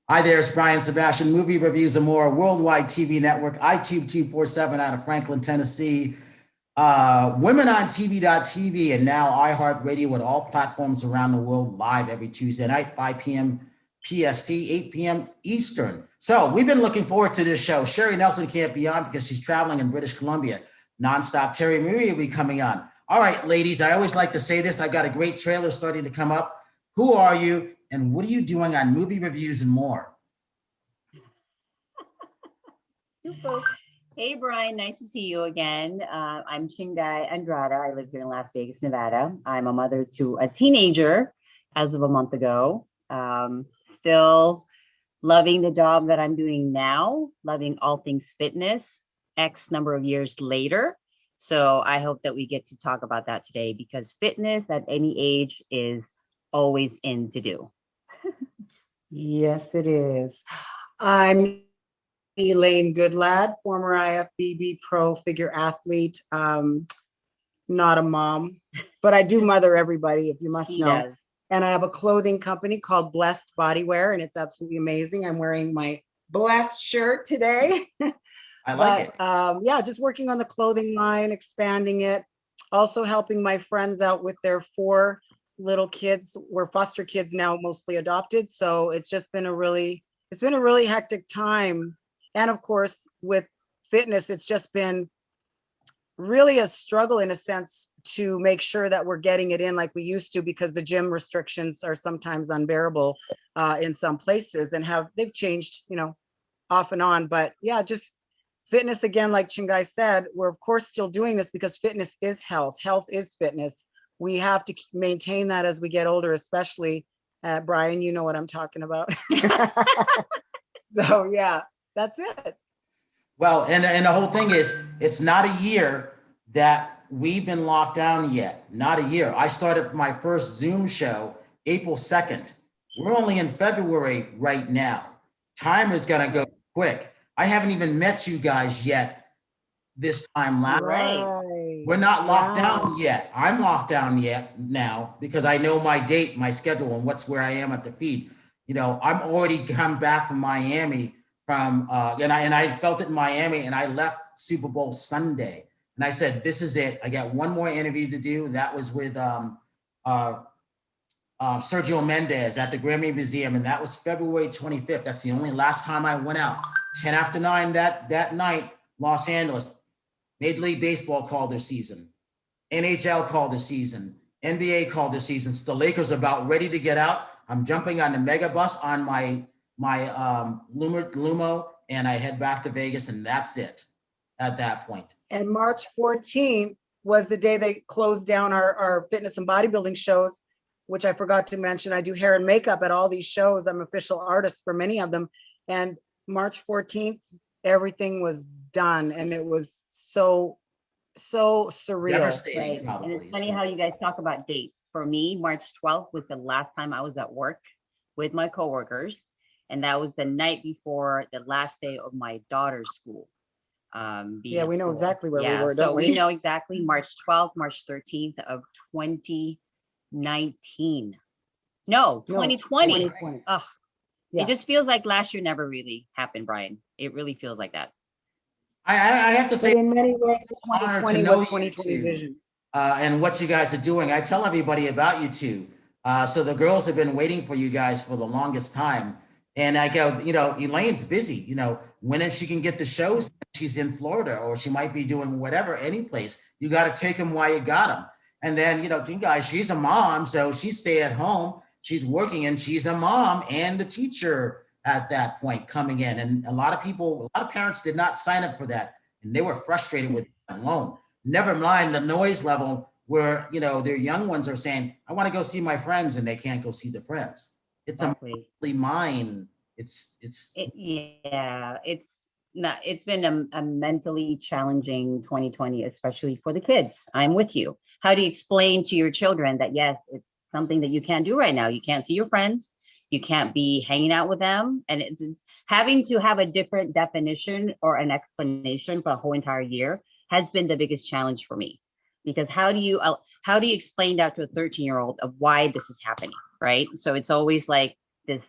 Hi there, it's Brian Sebastian, Movie Reviews and More, Worldwide TV Network, iTube 247 out of Franklin, Tennessee, Women on TV.tv, and now iHeartRadio with all platforms around the world, live every Tuesday night, 5 p.m. PST, 8 p.m. Eastern. So we've been looking forward to this show. Sherry Nelson can't be on because she's traveling in British Columbia. Nonstop Terry Marie will be coming on. All right, ladies, I always like to say this. I got a great trailer starting to come up. Who are you? And what are you doing on Movie Reviews and More? Super. Hey, Brian, nice to see you again. I'm Chinggay Andrada. I live here in Las Vegas, Nevada. I'm a mother to a teenager as of a month ago. Still loving the job that I'm doing now, loving all things fitness, X number of years later. So I hope that we get to talk about that today because fitness at any age is always in to do. Yes, it is. I'm Elaine Goodlad, former IfBB pro figure athlete. Not a mom, but I do mother everybody, if you must know. Does. And I have a clothing company called Blessed Bodywear, and it's absolutely amazing. I'm wearing my Blessed shirt today. I like it. Yeah, just working on the clothing line, expanding it. Also helping my friends out with their 4 little kids. We're foster kids now, mostly adopted. So it's just been a really hectic time. And of course, with fitness, it's just been really a struggle in a sense to make sure that we're getting it in like we used to, because the gym restrictions are sometimes unbearable in some places, and they've changed, off and on. But yeah, just fitness again, like Chinggay said, we're of course still doing this because fitness is health. Health is fitness. We have to maintain that as we get older, especially Brian, you know what I'm talking about. So yeah, that's it. Well, and the whole thing is, it's not a year that we've been locked down yet. Not a year. I started my first Zoom show April 2nd. We're only in February right now. Time is going to go quick. I haven't even met you guys yet this time last. Right. We're not locked down yet. I'm locked down yet now because I know my date, my schedule, and where I am at the feed. I'm already come back from Miami and I felt it in Miami, and I left Super Bowl Sunday, and I said, this is it. I got one more interview to do. That was with Sergio Mendes at the Grammy Museum, and that was February 25th. That's the only last time I went out. 10 after 9 that night, Los Angeles. Major League Baseball called their season. NHL called their season. NBA called their season. So the Lakers are about ready to get out. I'm jumping on the mega bus on my Lumo, and I head back to Vegas, and that's it at that point. And March 14th was the day they closed down our fitness and bodybuilding shows, which I forgot to mention. I do hair and makeup at all these shows. I'm official artist for many of them. And March 14th, everything was done, and it was so surreal. Devastating, right? And it's funny how you guys talk about dates. For me, March 12th was the last time I was at work with my coworkers, and that was the night before the last day of my daughter's school. Yeah, we know exactly where we were. So we know exactly March 12th, March 13th of 2019. No, 2020. 2020. Ugh. Yeah. It just feels like last year never really happened, Brian. It really feels like that. I have to say, but in many ways, 2020 was 2020 vision. And what you guys are doing. I tell everybody about you two. So the girls have been waiting for you guys for the longest time. And I go, Elaine's busy, when she can get the shows, she's in Florida, or she might be doing whatever, any place. You got to take them while you got them. And then, guys, she's a mom, so she stay at home. She's working, and she's a mom and the teacher at that point coming in. And a lot of parents did not sign up for that. And they were frustrated with it alone. Never mind the noise level where, their young ones are saying, I want to go see my friends, and they can't go see the friends. It's exactly. a mine. It's been a mentally challenging 2020, especially for the kids. I'm with you. How do you explain to your children that, yes, it's something that you can't do right now? You can't see your friends. You can't be hanging out with them. And it's having to have a different definition or an explanation for a whole entire year has been the biggest challenge for me. Because how do you explain that to a 13-year-old of why this is happening, right? So it's always like this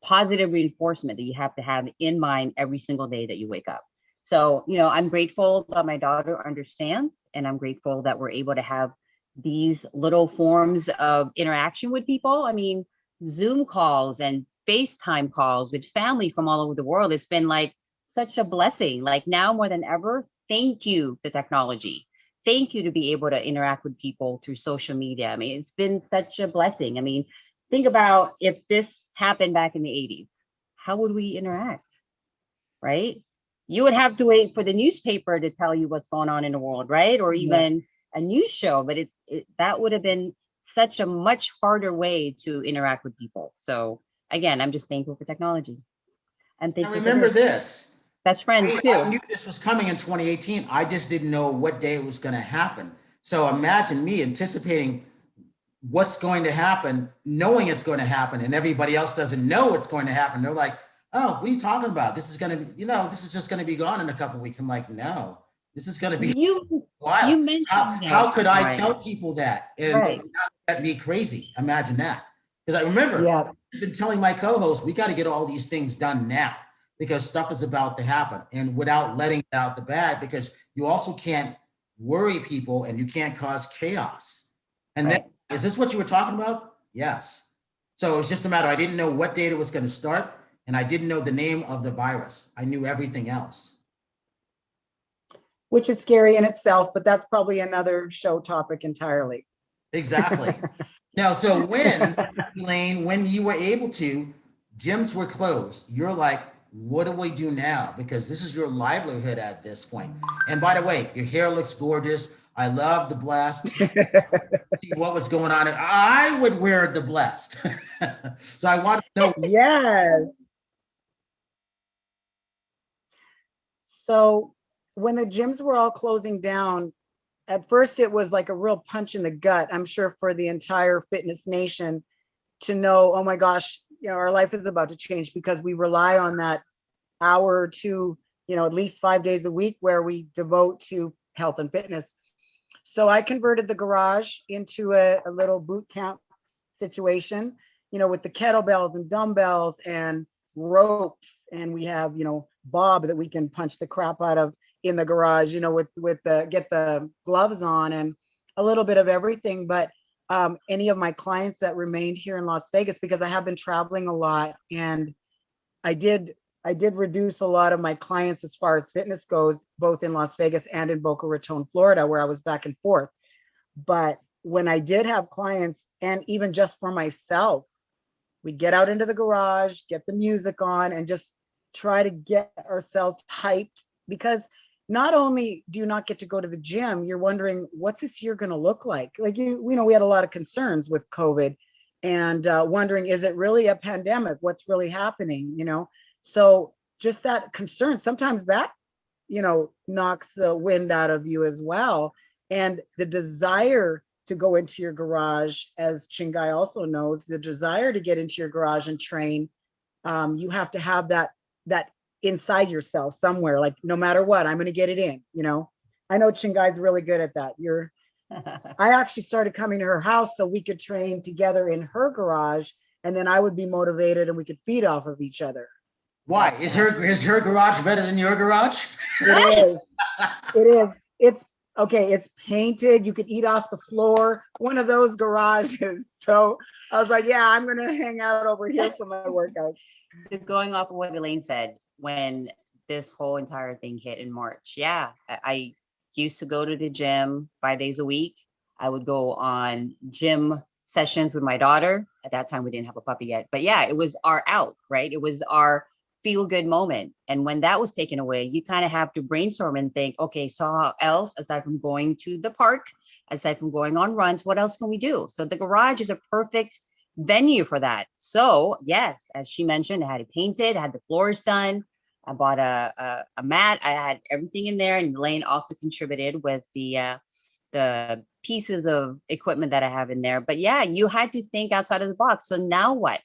positive reinforcement that you have to have in mind every single day that you wake up. So, I'm grateful that my daughter understands, and I'm grateful that we're able to have these little forms of interaction with people. I mean, Zoom calls and FaceTime calls with family from all over the world. It's been like such a blessing. Like now more than ever, thank you to technology. Thank you to be able to interact with people through social media. I mean, it's been such a blessing. I mean, think about if this happened back in the 80s, how would we interact, right? You would have to wait for the newspaper to tell you what's going on in the world, right? Or even a news show, but that would have been such a much harder way to interact with people. So again, I'm just thankful for technology. And I remember this. Best friends too. I knew this was coming in 2018. I just didn't know what day it was going to happen. So imagine me anticipating what's going to happen, knowing it's going to happen, and everybody else doesn't know it's going to happen. They're like, oh, what are you talking about? This is going to be, this is just going to be gone in a couple of weeks. I'm like, no, this is going to be wild. You mentioned how could I tell people that and not get me crazy? Imagine that. Because I remember I've been telling my co-hosts, we got to get all these things done now because stuff is about to happen, and without letting out the bad, because you also can't worry people and you can't cause chaos. And then, is this what you were talking about? Yes. So it's just a matter, I didn't know what date it was going to start, and I didn't know the name of the virus. I knew everything else. Which is scary in itself, but that's probably another show topic entirely. Exactly. Now, so Elaine, when you were able to, gyms were closed. You're like, what do we do now? Because this is your livelihood at this point. And by the way, your hair looks gorgeous. I love the blast. See what was going on. I would wear the blast. So I want to know. Yes. So when the gyms were all closing down, at first it was like a real punch in the gut, I'm sure, for the entire fitness nation to know, oh my gosh, our life is about to change, because we rely on that hour or two, at least 5 days a week where we devote to health and fitness. So I converted the garage into a little boot camp situation, with the kettlebells and dumbbells and ropes. And we have, Bob that we can punch the crap out of in the garage, with get the gloves on and a little bit of everything. But any of my clients that remained here in Las Vegas, because I have been traveling a lot, and I did reduce a lot of my clients as far as fitness goes, both in Las Vegas and in Boca Raton, Florida, where I was back and forth. But when I did have clients, and even just for myself, we'd get out into the garage, get the music on, and just try to get ourselves hyped, because not only do you not get to go to the gym, you're wondering, what's this year going to look like? Like, we had a lot of concerns with COVID, and wondering, is it really a pandemic? What's really happening? So just that concern, sometimes that, knocks the wind out of you as well. And the desire to go into your garage, as Chinggay also knows, the desire to get into your garage and train, you have to have that inside yourself somewhere, like, no matter what, I'm going to get it in. I know Chinggay's really good at that. I actually started coming to her house so we could train together in her garage, and then I would be motivated and we could feed off of each other. Why? Is her garage better than your garage? It is. It is. It's okay. It's painted. You could eat off the floor. One of those garages. So I was like, yeah, I'm going to hang out over here for my workout. Just going off of what Elaine said, when this whole entire thing hit in March. Yeah, I used to go to the gym 5 days a week. I would go on gym sessions with my daughter. At that time, we didn't have a puppy yet. But yeah, it was our out, right? It was our feel-good moment. And when that was taken away, you kind of have to brainstorm and think, okay, so how else, aside from going to the park, aside from going on runs, what else can we do? So the garage is a perfect venue for that. So yes, as she mentioned, I had it painted, I had the floors done. I bought a mat. I had everything in there, and Elaine also contributed with the pieces of equipment that I have in there. But yeah, you had to think outside of the box. So now what?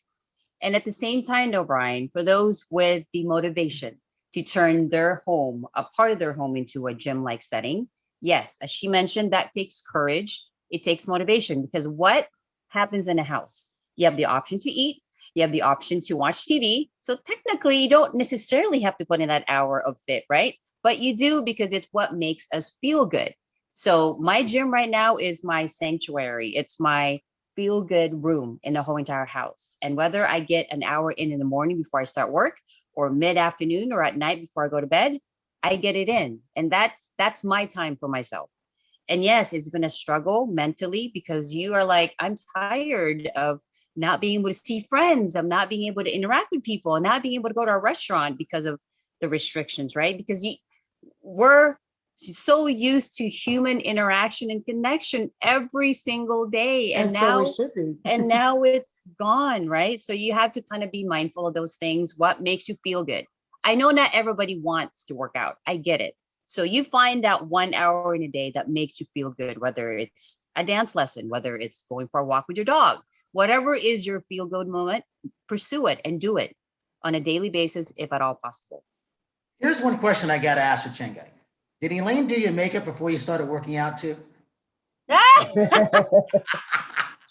And at the same time, though, Brian, for those with the motivation to turn their home, a part of their home, into a gym-like setting, yes, as she mentioned, that takes courage. It takes motivation, because what happens in a house? You have the option to eat, You have the option to watch TV. So technically, you don't necessarily have to put in that hour of fit, right? But you do because it's what makes us feel good. So my gym right now is my sanctuary. It's my feel good room in the whole entire house. And whether I get an hour in the morning before I start work or mid afternoon or at night before I go to bed, I get it in. And that's my time for myself. And yes, it's been a struggle mentally because you are like, I'm tired of not being able to see friends. I'm not being able to interact with people and not being able to go to a restaurant because of the restrictions, right? Because we're so used to human interaction and connection every single day. And so we now, should be. and now it's gone, right? So you have to kind of be mindful of those things. What makes you feel good? I know not everybody wants to work out. I get it. So you find that 1 hour in a day that makes you feel good, whether it's a dance lesson, whether it's going for a walk with your dog, whatever is your feel good moment, pursue it and do it on a daily basis, if at all possible. Here's one question I got to ask you, Chinggay. Did Elaine do your makeup before you started working out too?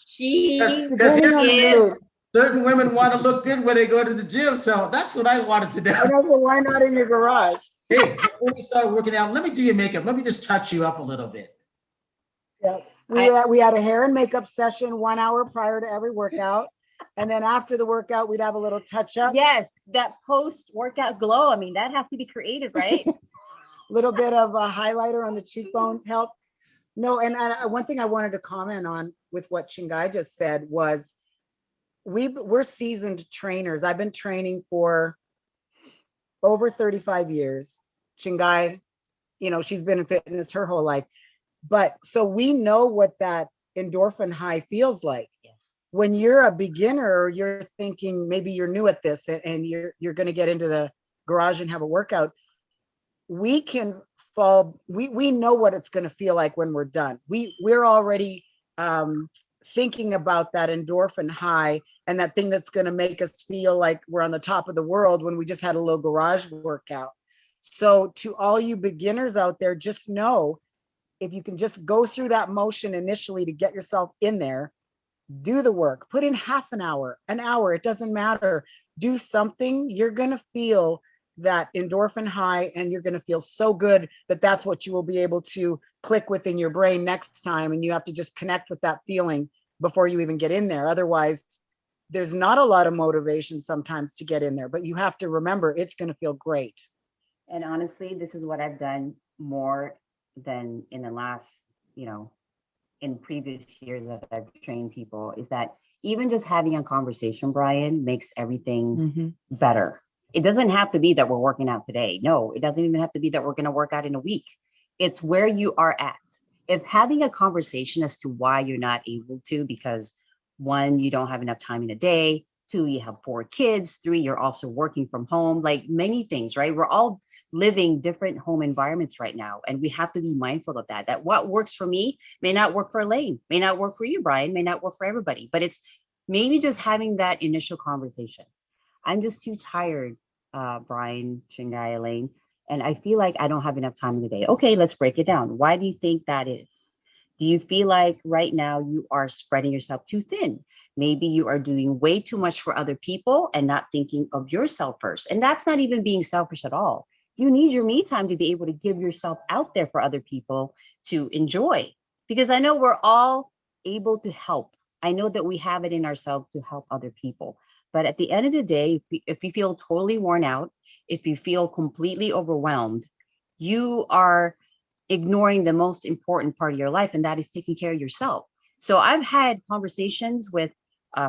She Depending on the mood. is. Certain women want to look good when they go to the gym, so that's what I wanted to do. And also, why not in your garage? Hey, before you start working out, let me do your makeup. Let me just touch you up a little bit. Yeah, we had a hair and makeup session 1 hour prior to every workout. And then after the workout, we'd have a little touch up. Yes, that post-workout glow. I mean, that has to be creative, right? Little bit of a highlighter on the cheekbones help. No, and one thing I wanted to comment on with what Chinggay just said was we're seasoned trainers. I've been training for over 35 years. Chinggay, she's been in fitness her whole life. But so we know what that endorphin high feels like. Yes. When you're a beginner, you're thinking maybe you're new at this and you're going to get into the garage and have a workout. We can fall, we know what it's going to feel like when we're done. We're already thinking about that endorphin high and that thing that's going to make us feel like we're on the top of the world when we just had a little garage workout. So to all you beginners out there, just know if you can just go through that motion initially to get yourself in there, do the work, put in half an hour, it doesn't matter. Do something, you're going to feel that endorphin high and you're going to feel so good that that's what you will be able to click within your brain next time. And you have to just connect with that feeling before you even get in there. Otherwise, there's not a lot of motivation sometimes to get in there, but you have to remember it's going to feel great. And honestly, this is what I've done more than in the last, in previous years that I've trained people, is that even just having a conversation, Brian, makes everything better. It doesn't have to be that we're working out today. No, it doesn't even have to be that we're going to work out in a week. It's where you are at. If having a conversation as to why you're not able to, because 1, you don't have enough time in a day, 2, you have 4 kids, 3, you're also working from home, like many things, right? We're all living different home environments right now. And we have to be mindful of that what works for me may not work for Elaine, may not work for you, Brian, may not work for everybody, but it's maybe just having that initial conversation. I'm just too tired, Brian, Chinggay, Elaine, and I feel like I don't have enough time in the day. Okay, let's break it down. Why do you think that is? Do you feel like right now you are spreading yourself too thin? Maybe you are doing way too much for other people and not thinking of yourself first. And that's not even being selfish at all. You need your me time to be able to give yourself out there for other people to enjoy. Because I know we're all able to help. I know that we have it in ourselves to help other people. But at the end of the day, if you feel totally worn out, if you feel completely overwhelmed, you are ignoring the most important part of your life, and that is taking care of yourself. So I've had conversations with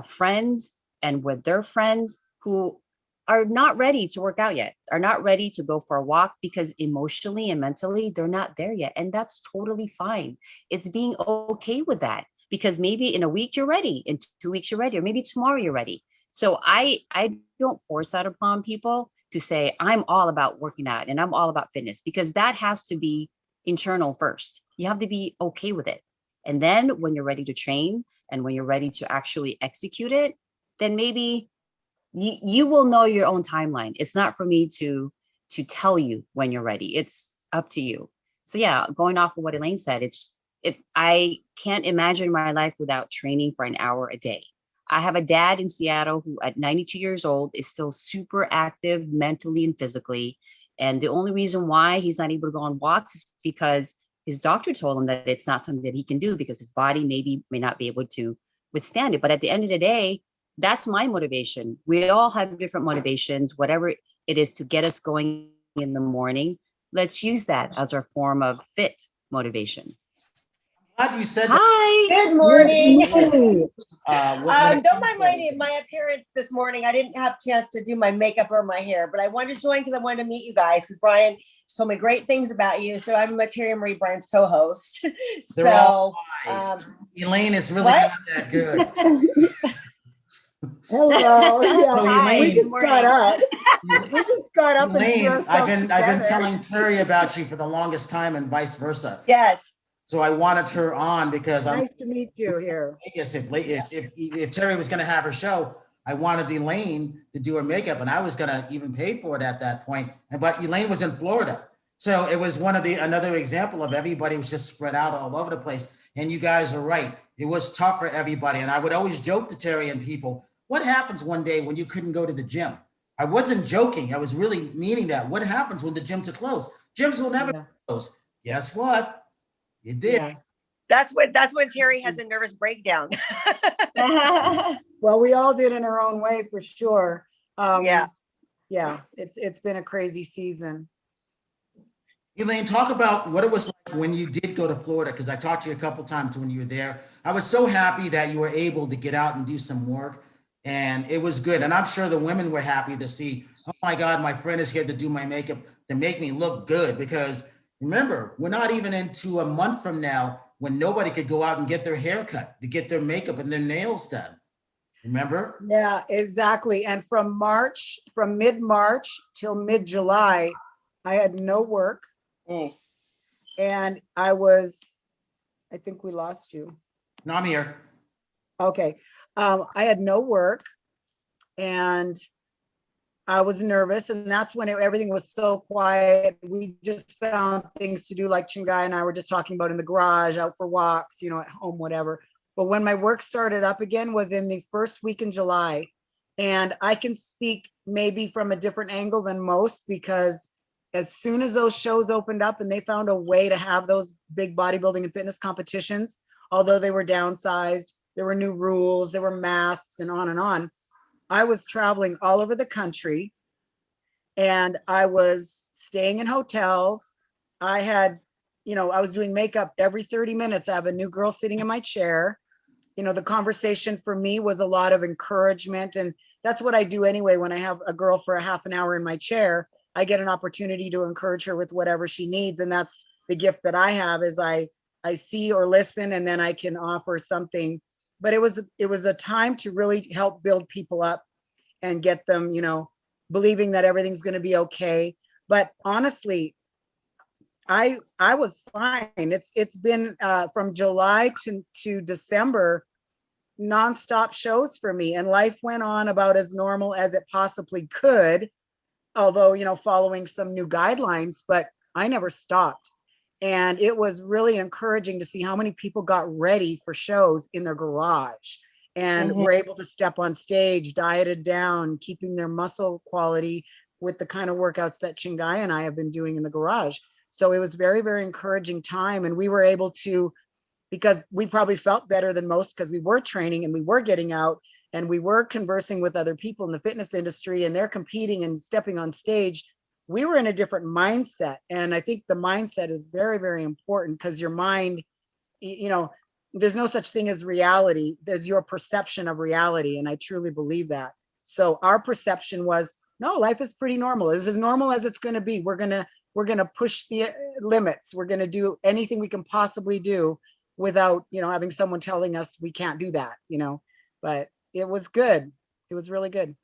friends and with their friends who are not ready to work out yet, are not ready to go for a walk because emotionally and mentally, they're not there yet. And that's totally fine. It's being okay with that, because maybe in a week you're ready, in 2 weeks you're ready, or maybe tomorrow you're ready. So I don't force that upon people to say, I'm all about working out and I'm all about fitness, because that has to be internal first. You have to be okay with it. And then when you're ready to train and when you're ready to actually execute it, then maybe you will know your own timeline. It's not for me to tell you when you're ready. It's up to you. So yeah, going off of what Elaine said, I can't imagine my life without training for an hour a day. I have a dad in Seattle who at 92 years old is still super active mentally and physically. And the only reason why he's not able to go on walks is because his doctor told him that it's not something that he can do because his body may not be able to withstand it. But at the end of the day, that's my motivation. We all have different motivations, whatever it is to get us going in the morning. Let's use that as our form of fit motivation. Glad you said that. Hi. Good morning. What Don't mind my appearance this morning. I didn't have a chance to do my makeup or my hair, but I wanted to join because I wanted to meet you guys because Brian told me great things about you. So I'm Terry and Marie, Brian's co-host. They're all lies. Elaine is really what? not that good. Hello. Yeah, So Hi, we Elaine, just got up. We just got up and Elaine, threw I've ourselves been together. telling Terry about you for the longest time and vice versa. Yes. So I wanted her on because I'm Nice to meet you here. Vegas. If Terry was going to have her show, I wanted Elaine to do her makeup, and I was going to even pay for it at that point. But Elaine was in Florida, so it was another example of everybody was just spread out all over the place. And you guys are right; it was tough for everybody. And I would always joke to Terry and people, "What happens one day when you couldn't go to the gym?" I wasn't joking; I was really meaning that. What happens when the gyms are closed? Gyms will never close. Guess what? You did. Yeah. That's when Terry has a nervous breakdown. Well, we all did in our own way for sure. Yeah. Yeah, it's been a crazy season. Elaine, talk about what it was like when you did go to Florida, because I talked to you a couple times when you were there. I was so happy that you were able to get out and do some work, and it was good. And I'm sure the women were happy to see, oh my God, my friend is here to do my makeup, to make me look good. Because remember, we're not even into a month from now when nobody could go out and get their hair cut, to get their makeup and their nails done. Remember? Yeah, exactly. And from mid-March till mid-July, I had no work. And I think we lost you. No, I'm here. Okay. I had no work and I was nervous, and that's when everything was so quiet. We just found things to do, like Chinggay and I were just talking about, in the garage, out for walks, at home, whatever. But when my work started up again was in the first week in July. And I can speak maybe from a different angle than most, because as soon as those shows opened up and they found a way to have those big bodybuilding and fitness competitions, although they were downsized, there were new rules, there were masks and on, I was traveling all over the country and I was staying in hotels. I had, I was doing makeup every 30 minutes. I have a new girl sitting in my chair. The conversation for me was a lot of encouragement. And that's what I do anyway. When I have a girl for a half an hour in my chair, I get an opportunity to encourage her with whatever she needs. And that's the gift that I have, is I see or listen, and then I can offer something. But it was a time to really help build people up and get them, believing that everything's going to be okay. But honestly, I was fine. It's been from July to December, nonstop shows for me, and life went on about as normal as it possibly could, although following some new guidelines. But I never stopped. And it was really encouraging to see how many people got ready for shows in their garage and were able to step on stage, dieted down, keeping their muscle quality with the kind of workouts that Chinggay and I have been doing in the garage. So it was very, very encouraging time. And we were able to, because we probably felt better than most, because we were training and we were getting out and we were conversing with other people in the fitness industry, and they're competing and stepping on stage. We were in a different mindset. And I think the mindset is very, very important, because your mind, there's no such thing as reality. There's your perception of reality. And I truly believe that. So our perception was, no, life is pretty normal. It's as normal as it's going to be. We're going to push the limits. We're going to do anything we can possibly do without, having someone telling us we can't do that, but it was good. It was really good.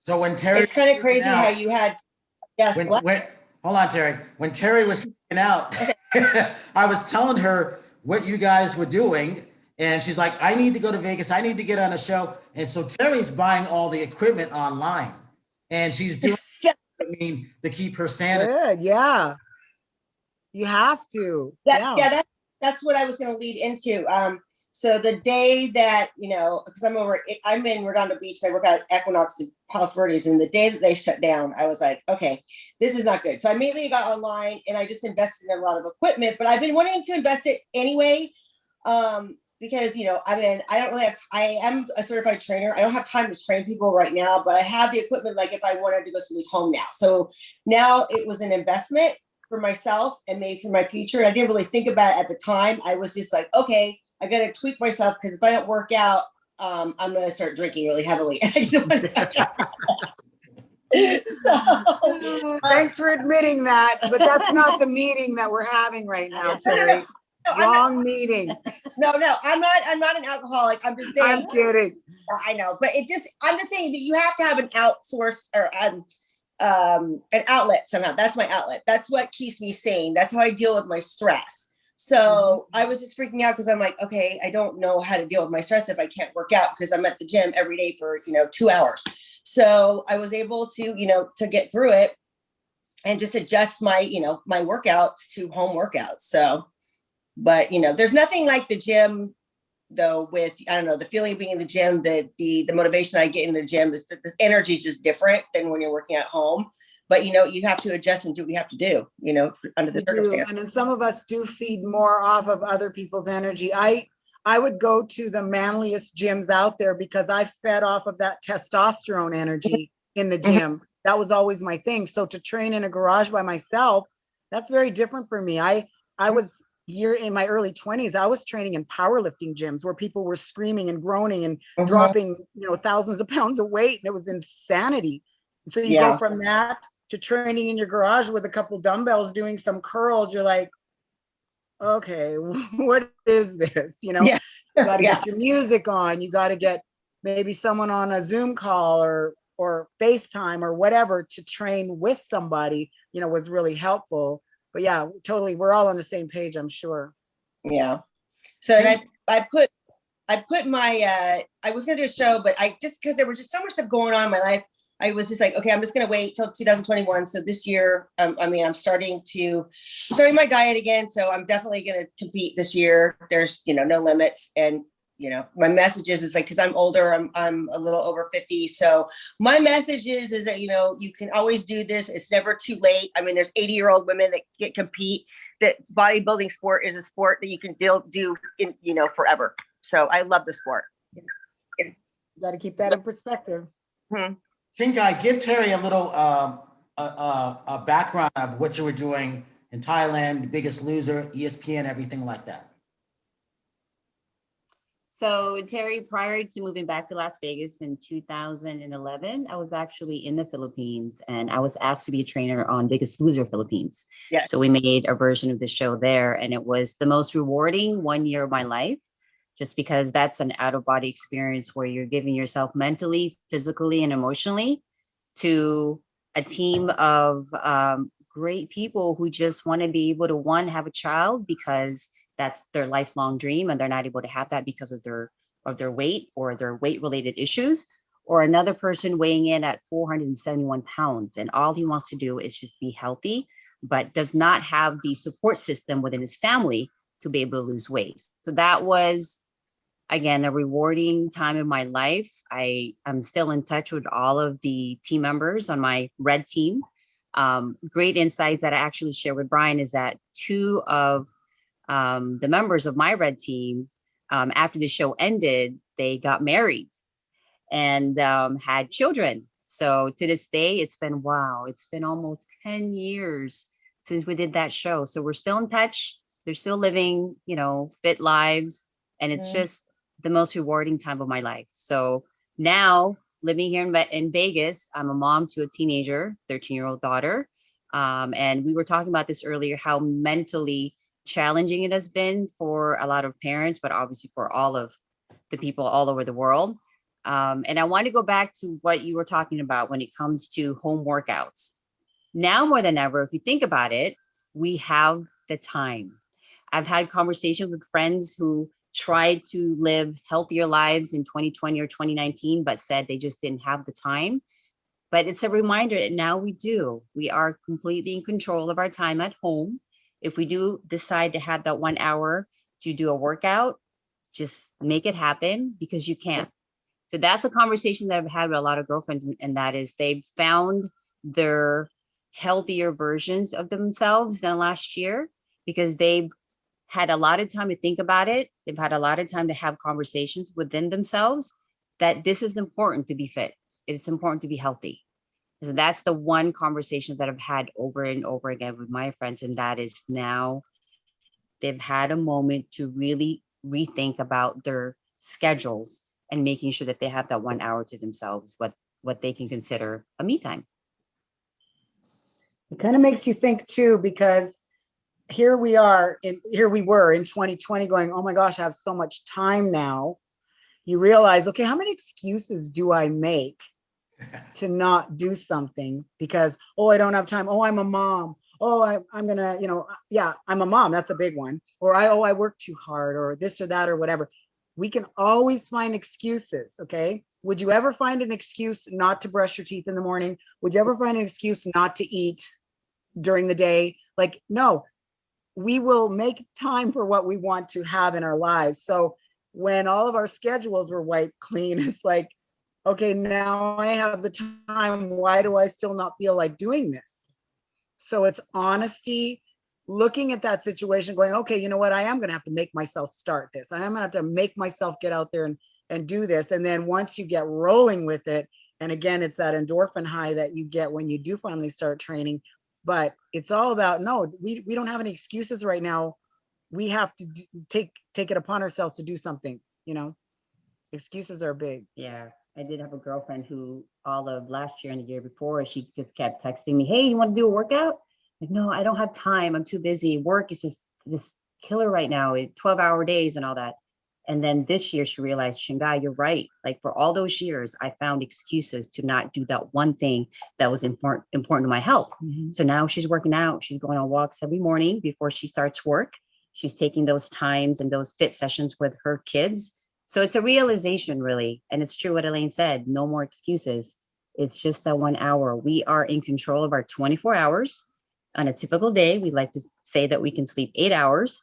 So when Terry, It's kind of crazy how you had, yes, hold on, Terry. When Terry was freaking out, I was telling her what you guys were doing, and she's like, I need to go to Vegas. I need to get on a show. And so Terry's buying all the equipment online, and she's doing, to keep her sanity. Good, yeah. You have to. that's what I was going to lead into. So the day that, because I'm in Redondo Beach, and I work out at Equinox and Palos Verdes, and the day that they shut down, I was like, okay, this is not good. So I immediately got online and I just invested in a lot of equipment, but I've been wanting to invest it anyway. Because, I don't really have, I am a certified trainer. I don't have time to train people right now, but I have the equipment, like if I wanted to go somebody's home now. So now it was an investment for myself and maybe for my future. I didn't really think about it at the time. I was just like, okay, I got to tweak myself, because if I don't work out, I'm going to start drinking really heavily. So thanks for admitting that, but that's not the meeting that we're having right now, Terry. Wrong meeting. No, I'm not an alcoholic. I'm just saying. I'm kidding. I know, but I'm just saying that you have to have an outsource or an outlet somehow. That's my outlet. That's what keeps me sane. That's how I deal with my stress. So I was just freaking out because I'm like, okay, I don't know how to deal with my stress if I can't work out, because I'm at the gym every day for, 2 hours. So I was able to, to get through it and just adjust my, my workouts to home workouts. So, but, there's nothing like the gym though, with, I don't know, the feeling of being in the gym, the motivation I get in the gym, is the energy is just different than when you're working at home. But, you have to adjust and do what you have to do, under the circumstance. And then some of us do feed more off of other people's energy. I would go to the manliest gyms out there because I fed off of that testosterone energy in the gym. That was always my thing. So to train in a garage by myself, that's very different for me. I was in my early 20s, I was training in powerlifting gyms where people were screaming and groaning and dropping, thousands of pounds of weight. And it was insanity. So you go from that to training in your garage with a couple dumbbells, doing some curls. You're like, okay, what is this? You got to get your music on. You got to get maybe someone on a Zoom call or FaceTime or whatever to train with somebody, was really helpful. But yeah, totally. We're all on the same page, I'm sure. Yeah. So and I put my, I was going to do a show, but because there was just so much stuff going on in my life, I was just like, okay, I'm just going to wait till 2021. So this year, I'm starting my diet again. So I'm definitely going to compete this year. There's, no limits. And, my message is like, cause I'm older, I'm a little over 50. So my message is that, you can always do this. It's never too late. I mean, there's 80-year-old women that compete. That bodybuilding sport is a sport that you can do in, forever. So I love the sport. You got to keep that in perspective. Chinggay, give Terry a little a background of what you were doing in Thailand, Biggest Loser, ESPN, everything like that. So Terry, prior to moving back to Las Vegas in 2011, I was actually in the Philippines and I was asked to be a trainer on Biggest Loser Philippines. Yes. So we made a version of the show there, and it was the most rewarding 1 year of my life, just because that's an out-of-body experience where you're giving yourself mentally, physically, and emotionally to a team of great people who just want to be able to, one, have a child because that's their lifelong dream and they're not able to have that because of their weight or their weight related issues, or another person weighing in at 471 pounds and all he wants to do is just be healthy, but does not have the support system within his family to be able to lose weight. So that was, again, a rewarding time in my life. I'm still in touch with all of the team members on my red team. Great insights that I actually share with Brian is that two of the members of my red team, after the show ended, they got married and had children. So to this day, it's been almost 10 years since we did that show. So we're still in touch. They're still living, fit lives. And it's just the most rewarding time of my life. So now living here in Vegas, I'm a mom to a teenager, 13-year-old daughter. And we were talking about this earlier, how mentally challenging it has been for a lot of parents, but obviously for all of the people all over the world. And I want to go back to what you were talking about when it comes to home workouts. Now more than ever, if you think about it, we have the time. I've had conversations with friends who tried to live healthier lives in 2020 or 2019, but said they just didn't have the time. But it's a reminder that now we do. We are completely in control of our time at home. If we do decide to have that 1 hour to do a workout, just make it happen because you can. So that's a conversation that I've had with a lot of girlfriends, and that is they've found their healthier versions of themselves than last year because they've had a lot of time to think about it. They've had a lot of time to have conversations within themselves that this is important to be fit. It's important to be healthy. So that's the one conversation that I've had over and over again with my friends. And that is now they've had a moment to really rethink about their schedules and making sure that they have that 1 hour to themselves, what they can consider a me time. It kind of makes you think too, because here we were in 2020 going, oh my gosh, I have so much time now. You realize, okay, how many excuses do I make to not do something because, oh, I don't have time. Oh, I'm a mom. Oh, I'm gonna, yeah, I'm a mom. That's a big one. Or I work too hard or this or that or whatever. We can always find excuses. Okay. Would you ever find an excuse not to brush your teeth in the morning? Would you ever find an excuse not to eat during the day? Like, no, we will make time for what we want to have in our lives. So when all of our schedules were wiped clean, it's like, okay, now I have the time. Why do I still not feel like doing this? So it's honesty, looking at that situation, going, okay, you know what? I am going to have to make myself start this. I am going to have to make myself get out there and do this. And then once you get rolling with it, and again, it's that endorphin high that you get when you do finally start training. But it's all about, no, we don't have any excuses right now. We have to take it upon ourselves to do something, excuses are big. Yeah. I did have a girlfriend who all of last year and the year before, she just kept texting me, hey, you want to do a workout? Like, no, I don't have time. I'm too busy. Work is just killer right now. 12-hour days and all that. And then this year she realized, Chinggay, you're right. Like for all those years, I found excuses to not do that one thing that was important to my health. Mm-hmm. So now she's working out. She's going on walks every morning before she starts work. She's taking those times and those fit sessions with her kids. So it's a realization, really. And it's true what Elaine said, no more excuses. It's just that 1 hour. We are in control of our 24 hours. On a typical day, we like to say that we can sleep 8 hours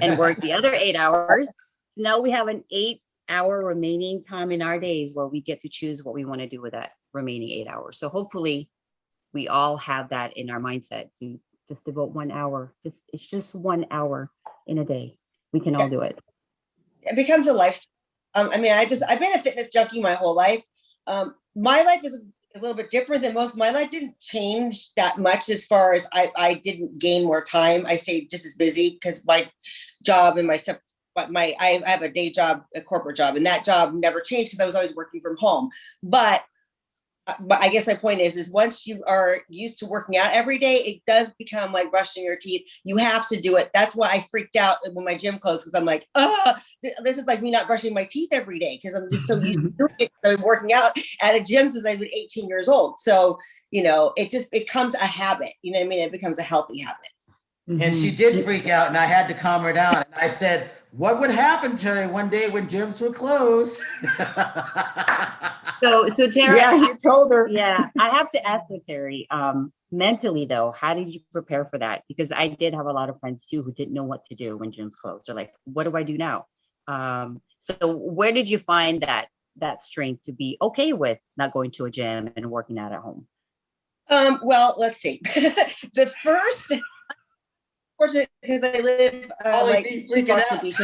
and work the other 8 hours. Now we have an 8-hour remaining time in our days where we get to choose what we want to do with that remaining 8 hours. So hopefully we all have that in our mindset to just devote 1 hour. It's just 1 hour in a day. We can all do it. It becomes a lifestyle. I've been a fitness junkie my whole life. My life is a little bit different than most. My life didn't change that much as far as I didn't gain more time. I stayed just as busy because my job and my stuff, I have a day job, a corporate job, and that job never changed because I was always working from home. But I guess my point is once you are used to working out every day, it does become like brushing your teeth. You have to do it. That's why I freaked out when my gym closed, because I'm like, this is like me not brushing my teeth every day because I'm just so used to doing it. I've been working out at a gym since I was 18 years old. So, it just becomes a habit. You know what I mean? It becomes a healthy habit. And she did freak out, and I had to calm her down. And I said, what would happen, Terry, one day when gyms were closed? So Terry, yeah, you told her. Yeah, I have to ask you, Terry, mentally though, how did you prepare for that? Because I did have a lot of friends too who didn't know what to do when gyms closed. They're like, what do I do now? So where did you find that strength to be okay with not going to a gym and working out at home? Well, let's see. The first, fortunately, because I live like 2 blocks from the beach.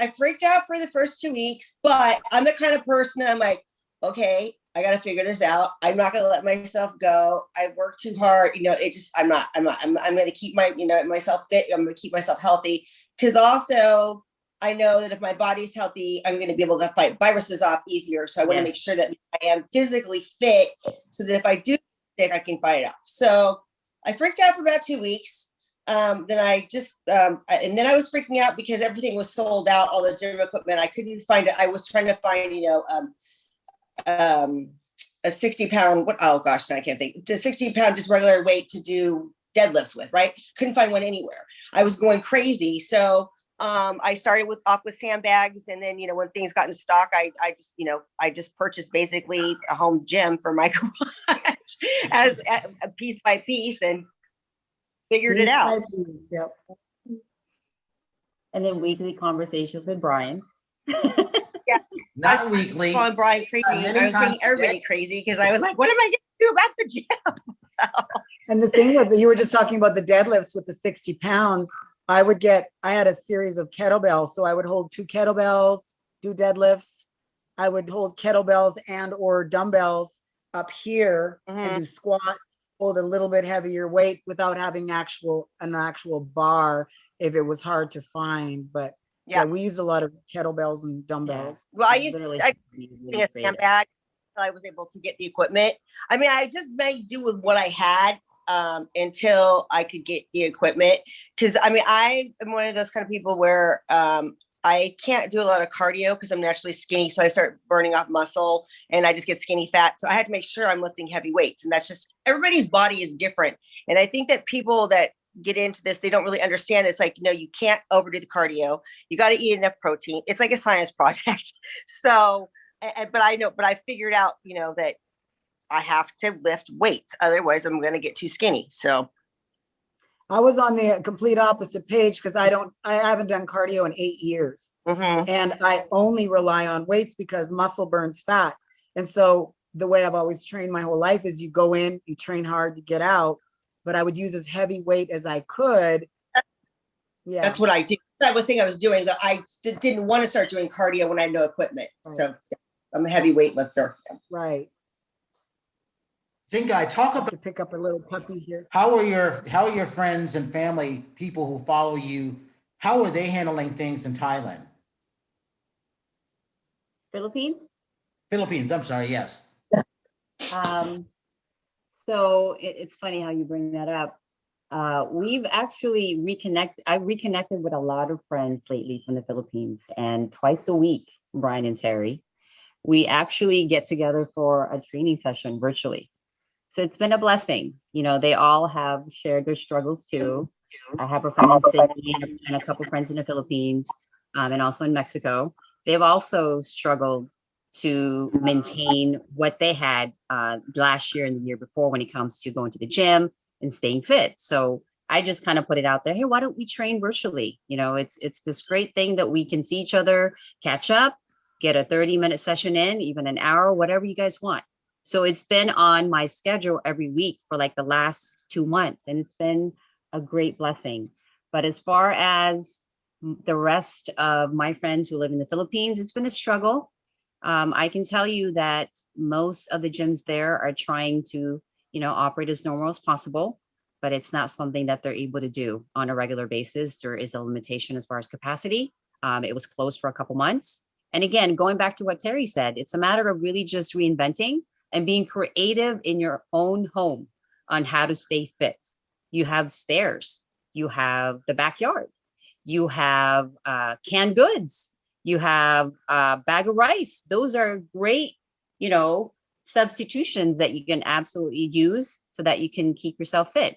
I freaked out for the first 2 weeks, but I'm the kind of person that I'm like, okay, I got to figure this out. I'm not going to let myself go. I work too hard. I'm going to keep myself fit. I'm going to keep myself healthy. Cause also I know that if my body's healthy, I'm going to be able to fight viruses off easier. So I want to make sure that I am physically fit so that if I do sick, I can fight it off. So I freaked out for about 2 weeks. Then I just, and then I was freaking out because everything was sold out, all the gym equipment. I couldn't find it. I was trying to find, a 60-pound, I can't think, to 60-pound, just regular weight to do deadlifts with, right? Couldn't find one anywhere. I was going crazy. So, I started off with sandbags. And then, when things got in stock, I just purchased basically a home gym for my garage as a piece by piece. And figured it out. Yep. And then weekly conversations with Brian. Yeah. Not weekly. Calling Brian crazy. Many I was times making a everybody day. crazy because I was like, what am I going to do about the gym? So, And the thing with, you were just talking about the deadlifts with the 60 pounds. I had a series of kettlebells. So I would hold 2 kettlebells, do deadlifts. I would hold kettlebells and or dumbbells up here and do squats, hold a little bit heavier weight without having an actual bar if it was hard to find. But yeah, we used a lot of kettlebells and dumbbells. well, I used Literally a really sandbag until I was able to get the equipment. I mean, I just made do with what I had until I could get the equipment. Because I mean, I am one of those kind of people where I can't do a lot of cardio because I'm naturally skinny. So I start burning off muscle and I just get skinny fat. So I had to make sure I'm lifting heavy weights. And that's just, everybody's body is different. And I think that people that get into this, they don't really understand. It's like, no, you can't overdo the cardio. You got to eat enough protein. It's like a science project. So, but I figured out, that I have to lift weights. Otherwise I'm going to get too skinny. So I was on the complete opposite page because I haven't done cardio in 8 years. And I only rely on weights because muscle burns fat. And so the way I've always trained my whole life is you go in, you train hard, you get out, but I would use as heavy weight as I could. Yeah. That's what I did. That was the thing I was doing, that I didn't want to start doing cardio when I had no equipment. Right. So I'm a heavy weightlifter. Right. Chinggay, talk about To pick up a little puppy here. how are your friends and family, people who follow you, how are they handling things in Thailand? Philippines. I'm sorry, yes. So it's funny how you bring that up. We've actually I've reconnected with a lot of friends lately from the Philippines, and twice a week, Brian and Terry, we actually get together for a training session virtually. So it's been a blessing. They all have shared their struggles too. I have a friend in Sydney and a couple friends in the Philippines, and also in Mexico. They've also struggled to maintain what they had last year and the year before when it comes to going to the gym and staying fit. So I just kind of put it out there. Hey, why don't we train virtually? It's this great thing that we can see each other, catch up, get a 30-minute session in, even an hour, whatever you guys want. So it's been on my schedule every week for like the last 2 months, and it's been a great blessing. But as far as the rest of my friends who live in the Philippines, it's been a struggle. I can tell you that most of the gyms there are trying to, operate as normal as possible, but it's not something that they're able to do on a regular basis. There is a limitation as far as capacity. It was closed for a couple months. And again, going back to what Terry said, it's a matter of really just reinventing and being creative in your own home on how to stay fit. You have stairs, you have the backyard, you have canned goods, you have a bag of rice. Those are great, substitutions that you can absolutely use so that you can keep yourself fit.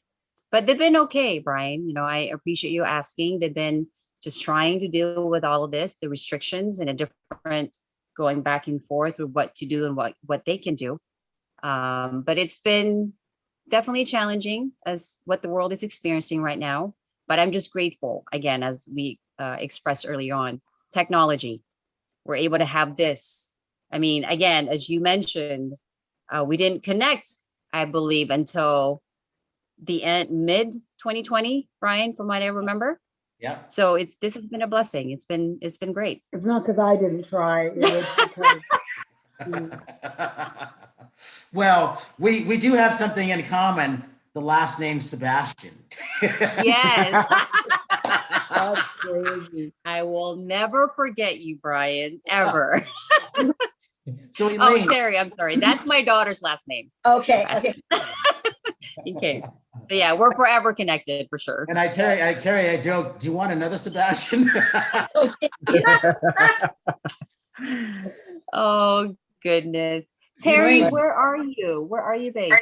But they've been okay, Brian. I appreciate you asking. They've been just trying to deal with all of this, the restrictions and a different going back and forth with what to do and what they can do. But it's been definitely challenging as what the world is experiencing right now. But I'm just grateful, again, as we expressed earlier on, technology. We're able to have this. I mean, again, as you mentioned, we didn't connect, I believe, until the mid 2020, Brian, from what I remember. Yeah. So this has been a blessing. It's been great. It's not because I didn't try. It was because Well, we do have something in common. The last name Sebastian. Yes. that's crazy. I will never forget you, Brian, ever. So Elaine, Terry, I'm sorry. That's my daughter's last name. Okay. In case. But yeah, we're forever connected for sure. and Terry, I joke, do you want another Sebastian? Oh, goodness. Terry, Elaine. where are you? Where are you based?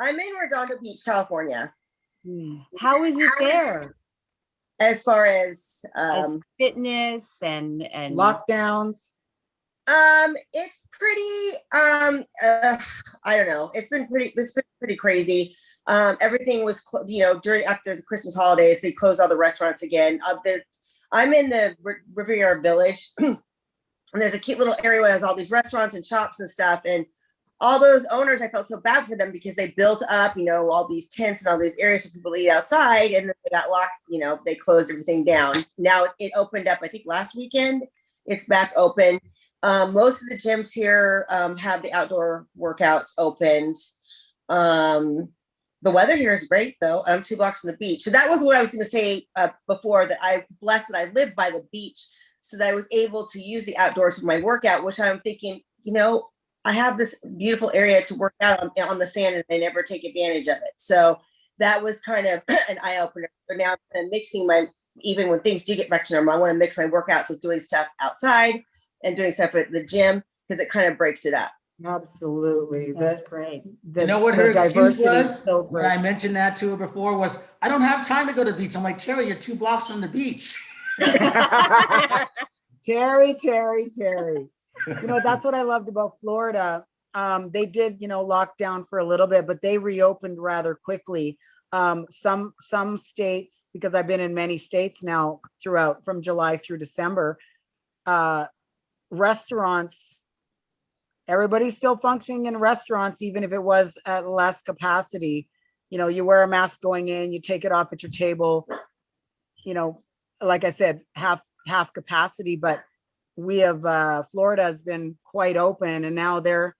I'm in Redondo Beach, California. How is it there? As far as Fitness and Lockdowns. it's pretty I don't know. It's been pretty crazy. Everything was, after the Christmas holidays, they closed all the restaurants again. I'm in the Riviera Village, and there's a cute little area where has all these restaurants and shops and stuff. And all those owners, I felt so bad for them because they built up, all these tents and all these areas for people to eat outside, and then they got locked, they closed everything down. Now it opened up, I think last weekend, it's back open. Most of the gyms here have the outdoor workouts opened. The weather here is great though. I'm 2 blocks from the beach. So that was what I was going to say before, that I'm blessed that I live by the beach so that I was able to use the outdoors for my workout, which I'm thinking, I have this beautiful area to work out on the sand and I never take advantage of it. So that was kind of an eye opener. So now I'm kind of mixing even when things do get back to normal, I want to mix my workouts with doing stuff outside and doing stuff at the gym because it kind of breaks it up. Absolutely. That's great. You know what her excuse diversity is was so when great. I mentioned that to her before was, I don't have time to go to the beach. I'm like, Terry, you're 2 blocks from the beach. Terry. That's what I loved about Florida. They did, lock down for a little bit, but they reopened rather quickly. Some states, because I've been in many states now throughout from July through December, restaurants, everybody's still functioning in restaurants, even if it was at less capacity. You wear a mask going in, you take it off at your table, like I said, half capacity, but we have, Florida has been quite open, and now they're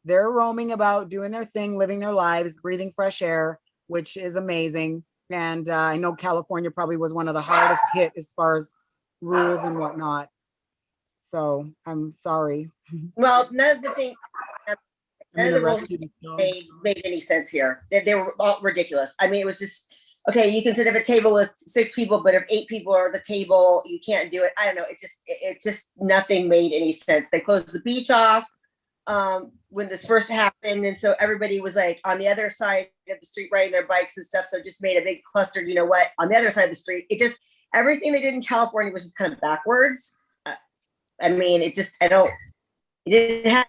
roaming about, doing their thing, living their lives, breathing fresh air, which is amazing. And I know California probably was one of the hardest hit as far as rules and whatnot. So I'm sorry. Well, none of the things, none of the rules rescue the made any sense here. They were all ridiculous. I mean, it was just, okay, you can sit at a table with 6 people, but if 8 people are at the table, you can't do it. I don't know. It just nothing made any sense. They closed the beach off when this first happened. And so everybody was like on the other side of the street riding their bikes and stuff. So it just made a big cluster, on the other side of the street. Everything they did in California was just kind of backwards. It didn't have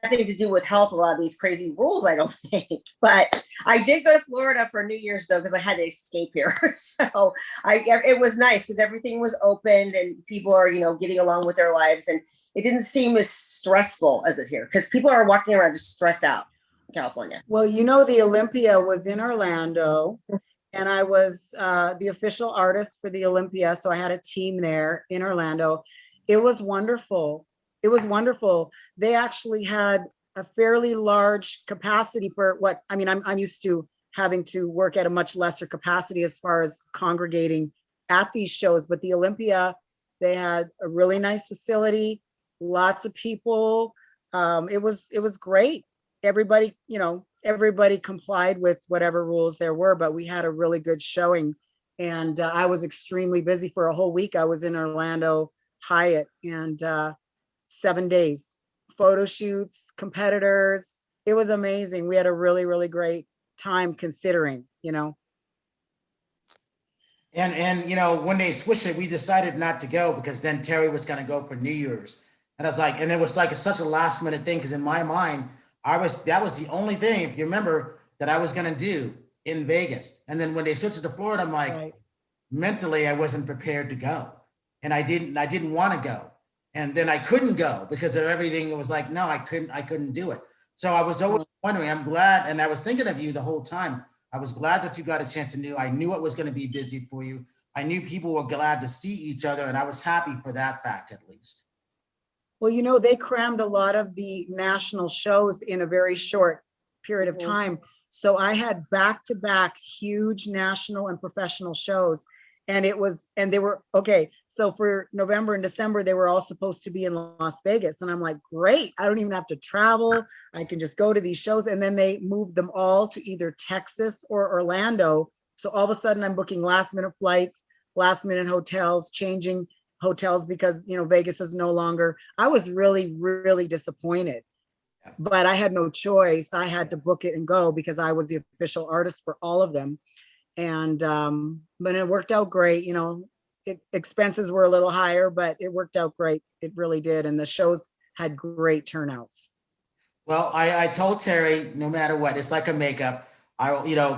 nothing to do with health, a lot of these crazy rules, I don't think. But I did go to Florida for New Year's though, because I had to escape here. So it was nice because everything was opened and people are, getting along with their lives. And it didn't seem as stressful as it here because people are walking around just stressed out in California. Well, the Olympia was in Orlando, and I was the official artist for the Olympia. So I had a team there in Orlando. It was wonderful. They actually had a fairly large capacity for I'm used to having to work at a much lesser capacity as far as congregating at these shows, but the Olympia, they had a really nice facility, lots of people. It was great. Everybody complied with whatever rules there were, but we had a really good showing. And I was extremely busy for a whole week. I was in Orlando Hyatt, and 7 days, photo shoots, competitors. It was amazing. We had a really, really great time considering, And when they switched it, we decided not to go because then Terry was going to go for New Year's. And I was like, and it was like such a last minute thing. Cause in my mind, that was the only thing, if you remember, that I was going to do in Vegas. And then when they switched it to Florida, I'm like, right. Mentally, I wasn't prepared to go. And I didn't want to go. And then I couldn't go because of everything. It was like, no, I couldn't do it. So I was always wondering, I'm glad. And I was thinking of you the whole time. I was glad that you got a chance to know. I knew it was going to be busy for you. I knew people were glad to see each other. And I was happy for that fact, at least. Well, they crammed a lot of the national shows in a very short period of time. So I had back-to-back huge national and professional shows. And they were, okay, so for November and December, they were all supposed to be in Las Vegas. And I'm like, great, I don't even have to travel. I can just go to these shows. And then they moved them all to either Texas or Orlando. So all of a sudden I'm booking last minute flights, last minute hotels, changing hotels because, Vegas is no longer. I was really, really disappointed, but I had no choice. I had to book it and go because I was the official artist for all of them. And but it worked out great. Expenses were a little higher, but it worked out great. It really did. And the shows had great turnouts. Well, I told Terry, no matter what, it's like a makeup.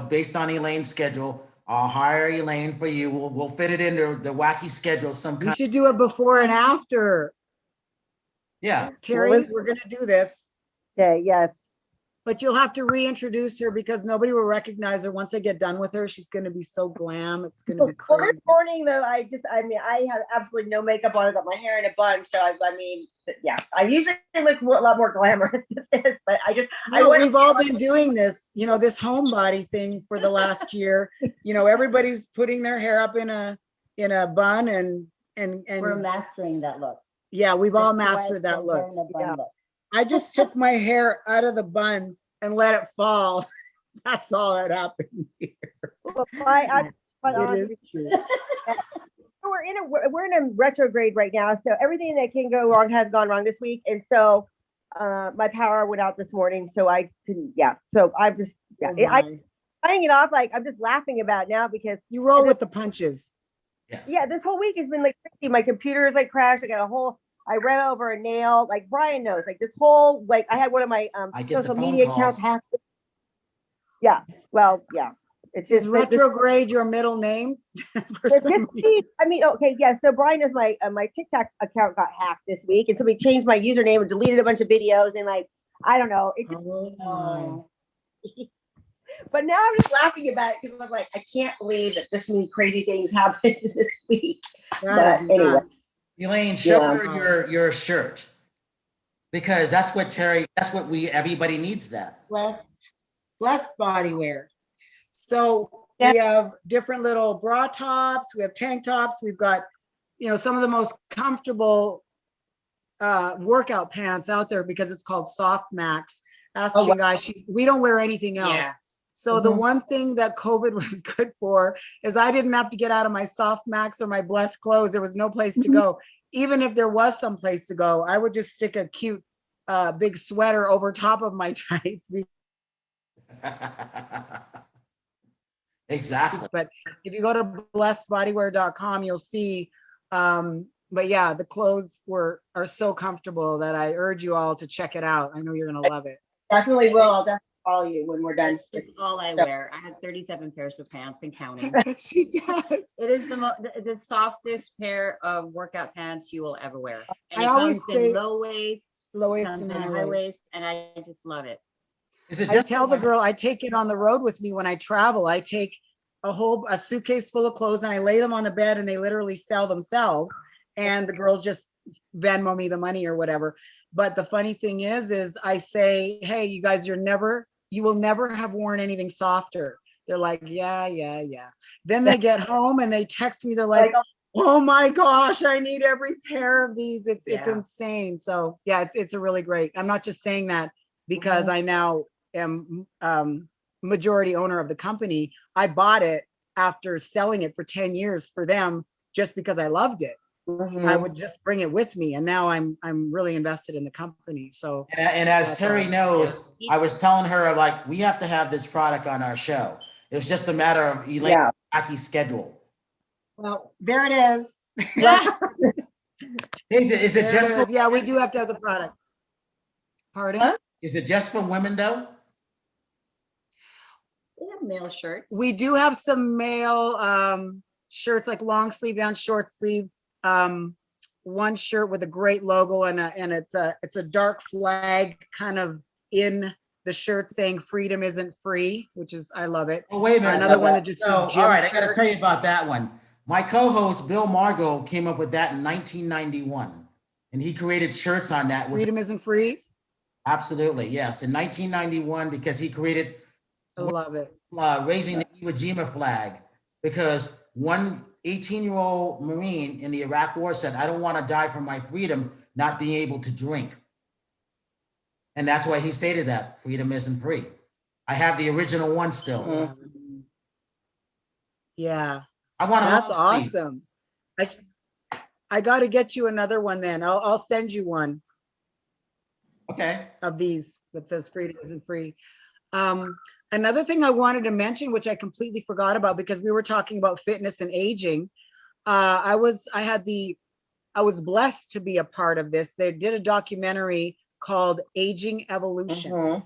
Based on Elaine's schedule, I'll hire Elaine for you. We'll fit it into the wacky schedule some We kind. should do it before and after. Yeah. Terry, we're gonna do this, Okay, yes. but you'll have to reintroduce her because nobody will recognize her once I get done with her. She's gonna be so glam. It's gonna be Well, crazy. this morning though, I have absolutely no makeup on. I got my hair in a bun, so yeah, I usually look a lot more glamorous than this, but We've all been doing this, this homebody thing for the last year. Everybody's putting their hair up in a bun and We're mastering that look. yeah, we've all The mastered sweats that and look. hair in a bun Yeah. look. I just took my hair out of the bun and let it fall. That's all that happened here. Well, quite It honestly, is true. we're in a retrograde right now, so everything that can go wrong has gone wrong this week, and so my power went out this morning, so I couldn't. Yeah, so I'm just Oh my. I'm playing it off like I'm just laughing about it now because You roll with the punches. Yes. yeah, this whole week has been like crazy. My computer is like crashed. I ran over a nail. Like Brian knows, like this whole I had one of my I get the social phone media calls. accounts hacked. Yeah, well, yeah, it's Is just like, this- retrograde your middle name? For But some this reason? week, okay, yeah. So Brian is my TikTok account got hacked this week, and somebody changed my username and deleted a bunch of videos, and I don't know. It just, Oh my. but now I'm just laughing about it because I'm like, I can't believe that this many crazy things happened this week. That is But anyway. nuts. Elaine, show Yeah. her your shirt, because that's what everybody needs that. Blessed Bodywear. So Yeah. we have different little bra tops, we have tank tops, we've got, some of the most comfortable workout pants out there because it's called Soft Max. Ask Oh, wow. Chinggay, we don't wear anything else. Yeah. So the Mhm. one thing that COVID was good for is I didn't have to get out of my Soft Max or my Blessed clothes. There was no place to go. Even if there was some place to go, I would just stick a cute big sweater over top of my tights. Exactly. But if you go to blessedbodywear.com, you'll see. But yeah, the clothes are so comfortable that I urge you all to check it out. I know you're gonna love it. Definitely will. I'll definitely call you when we're done. It's all I wear. I have 37 pairs of pants and counting. She does. It is the softest pair of workout pants you will ever wear. And I it always comes say in low waist, Low waist comes and in high high waist. waist, and I just love it. Is it I just tell the girl I take it on the road with me when I travel. I take a suitcase full of clothes and I lay them on the bed and they literally sell themselves. And the girls just Venmo me the money or whatever. But the funny thing is I say, hey, you guys, you will never have worn anything softer. They're like, yeah. Then they get home and they text me. They're like, oh my gosh, I need every pair of these. It's Yeah. insane. So yeah, it's a really great. I'm not just saying that because I now am majority owner of the company. I bought it after selling it for 10 years for them just because I loved it. I would just bring it with me, and now I'm really invested in the company. So and as That's Terry awesome. knows, I was telling her like we have to have this product on our show. It's just a matter of Elaine's wacky schedule. well, there it is. Is it just for, Yeah, we do have to have the product. Pardon? Huh? is it just for women though? They have male shirts. We do have some male shirts, like long sleeve and short sleeve. One shirt with a great logo and it's a dark flag kind of in the shirt saying freedom isn't free, which is, I love it. Oh, wait a minute. Another one that just So, says all right, I gym got to shirt. tell you about that one. My co-host Bill Margot came up with that in 1991, and he created shirts on that. Which, Freedom isn't free. absolutely, yes, in 1991, because he created I love it. raising the Iwo Jima flag, because one 18-year-old Marine in the Iraq War said, "I don't want to die for my freedom, not being able to drink," and that's why he stated that freedom isn't free. I have the original one still. Yeah. I want to. That's awesome. I got to get you another one then. I'll send you one Okay. of these that says freedom isn't free. Another thing I wanted to mention, which I completely forgot about because we were talking about fitness and aging. I was blessed to be a part of this. They did a documentary called Aging Evolution.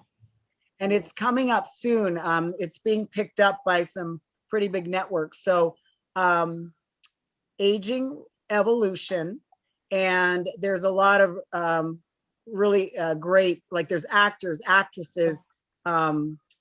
and it's coming up soon. It's being picked up by some pretty big networks. So Aging Evolution, and there's a lot of really great, like there's actors, actresses,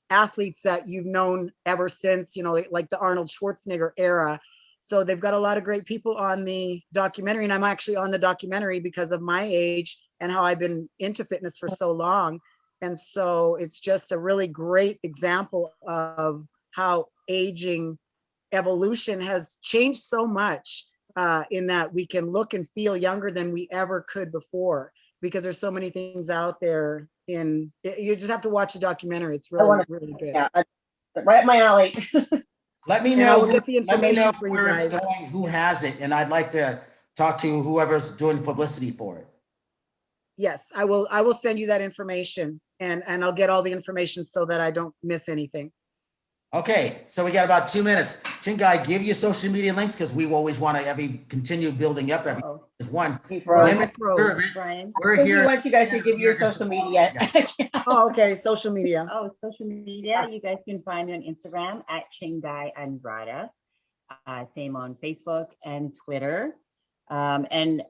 athletes that you've known ever since, you know, like the Arnold Schwarzenegger era. So they've got a lot of great people on the documentary, and I'm actually on the documentary because of my age and how I've been into fitness for so long. And so it's just a really great example of how Aging Evolution has changed so much, in that we can look and feel younger than we ever could before, because there's so many things out there. You just have to watch the documentary. It's really, really good. Yeah, right up my alley. Let me And I know. will get the Let me know information for you where it's guys. going, who has it, and I'd like to talk to whoever's doing publicity for it. Yes, I will send you that information, and I'll get all the information so that I don't miss anything. Okay, so we got about 2 minutes. Chinggay, give your social media links, because we always want to continue building up every one. Froze. Brian. We're He here. wants you guys to give your social media. Oh, okay, social media. Oh, social media. You guys can find me on Instagram at Chinggay Andrada. Same on Facebook and Twitter. And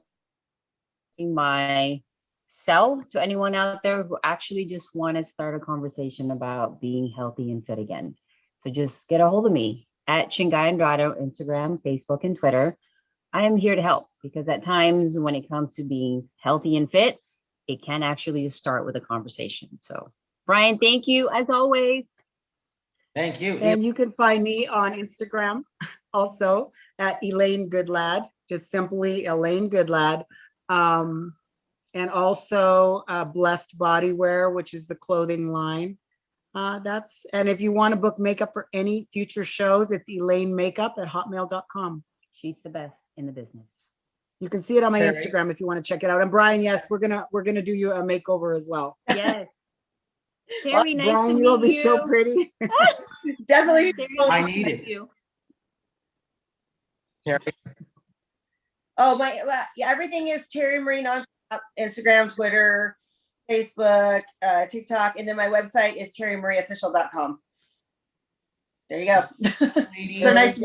my cell to anyone out there who actually just want to start a conversation about being healthy and fit again. So just get a hold of me at Chinggay Andrada, Instagram, Facebook, and Twitter. I am here to help, because at times when it comes to being healthy and fit, it can actually just start with a conversation. So Brian, thank you as always. Thank you. And you can find me on Instagram also at Elaine Goodlad, just simply Elaine Goodlad. And also Blessed Bodywear, which is the clothing line. And if you want to book makeup for any future shows, it's elainemakeup@hotmail.com. She's the best in the business. You can see it on my Terry. Instagram if you want to check it out. And Brian, yes, we're gonna do you a makeover as well. Yes. Terry, nice Brian, to you'll meet be you. so pretty. Definitely. Terry, I nice need to it. meet you. Terry. Oh yeah, everything is Terry Marine on Instagram, Twitter, Facebook, TikTok, and then my website is terrymarieofficial.com. There you go. Ladies, So nice.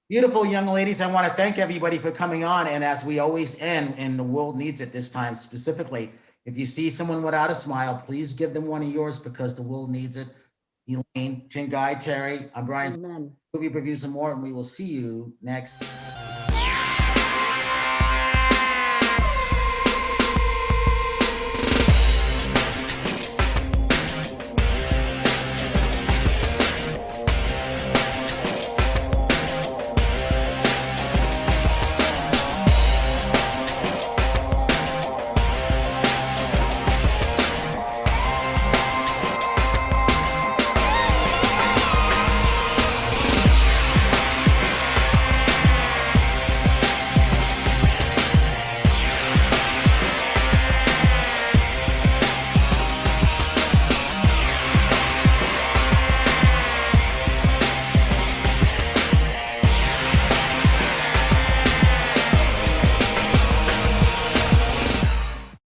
beautiful young ladies, I want to thank everybody for coming on. And as we always end, and the world needs it this time specifically, if you see someone without a smile, please give them one of yours, because the world needs it. Elaine, Chinggay, Terry, I'm Brian. Amen. Movie Reviews and More, and we will see you next